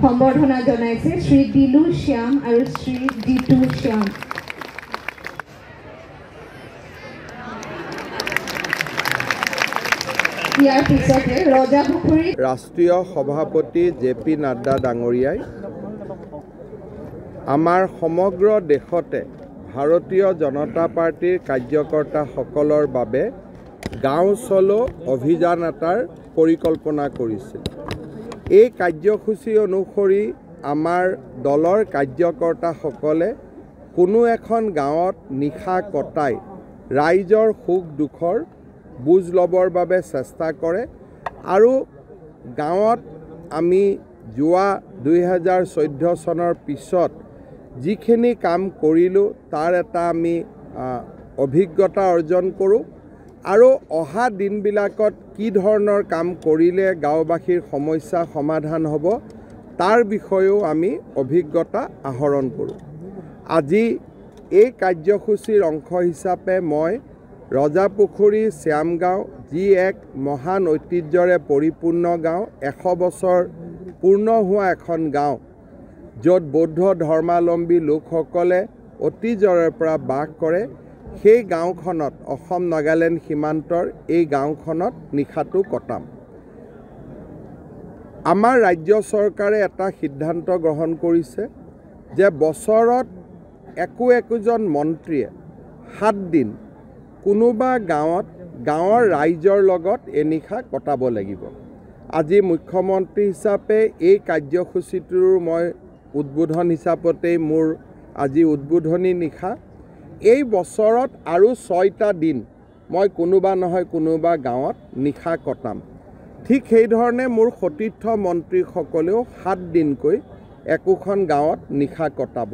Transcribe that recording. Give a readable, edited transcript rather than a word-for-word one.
সম্বৰ্ধনা জনাইছে শ্ৰী দিলু শ্যাম আৰু শ্ৰী জিতু শ্যাম। ইয়াৰ পিছতে ৰজাপুখুৰী ৰাষ্ট্ৰীয় সভাপতি জে.পি. নাড্ডা ডাঙৰীয়াই আমাৰ সমগ্ৰ দেশতে ভাৰতীয় জনতা পাৰ্টিৰ কাৰ্যকৰ্তাসকলৰ বাবে গাঁও চলো অভিযান এটাৰ পৰিকল্পনা কৰিছিল। এই কাৰ্যসূচী অনুসৰি আমাৰ দলৰ কাৰ্যকৰ্তাসকলে কোনো এখন গাঁৱত নিশা কটাই ৰাইজৰ সুখ দুখৰ বুজ ল'বৰ বাবে চেষ্টা কৰে আৰু গাঁৱত আমি যোৱা 2014 চনৰ পিছত যিখিনি কাম কৰিলোঁ তাৰ এটা আমি অভিজ্ঞতা অৰ্জন কৰোঁ আৰু অহা দিনবিলাকত কি ধৰণৰ কাম কৰিলে গাঁওবাসীৰ সমস্যা সমাধান হ'ব তাৰ বিষয়েও আমি অভিজ্ঞতা আহৰণ কৰোঁ। আজি এই কাৰ্যসূচীৰ অংশ হিচাপে মই ৰজাপুখুৰী শ্যামগাঁও যি এক মহান ঐতিহ্যৰে পৰিপূৰ্ণ গাঁও, 100 বছৰ পূৰ্ণ হোৱা এখন গাঁও, য'ত বৌদ্ধ ধৰ্মাৱলম্বী লোকসকলে অতীজৰে পৰা বাস কৰে, সেই গাঁওখনত অসম নাগালেণ্ড সীমান্তৰ এই গাঁওখনত নিশাটো কটাম। আমাৰ ৰাজ্য চৰকাৰে এটা সিদ্ধান্ত গ্ৰহণ কৰিছে যে বছৰত একোজন মন্ত্ৰীয়ে 7 দিন কোনোবা গাঁৱত গাঁৱৰ ৰাইজৰ লগত এনিশা কটাব লাগিব। আজি মুখ্যমন্ত্ৰী হিচাপে এই কাৰ্যসূচীটোৰ মই উদ্বোধন হিচাপতেই মোৰ আজি উদ্বোধনী নিশা। এই বছৰত আৰু 6টা দিন মই কোনোবা নহয় কোনোবা গাঁৱত নিশা কটাম। ঠিক সেইধৰণে মোৰ সতীৰ্থ মন্ত্ৰীসকলেও 7 দিনকৈ একোখন গাঁৱত নিশা কটাব।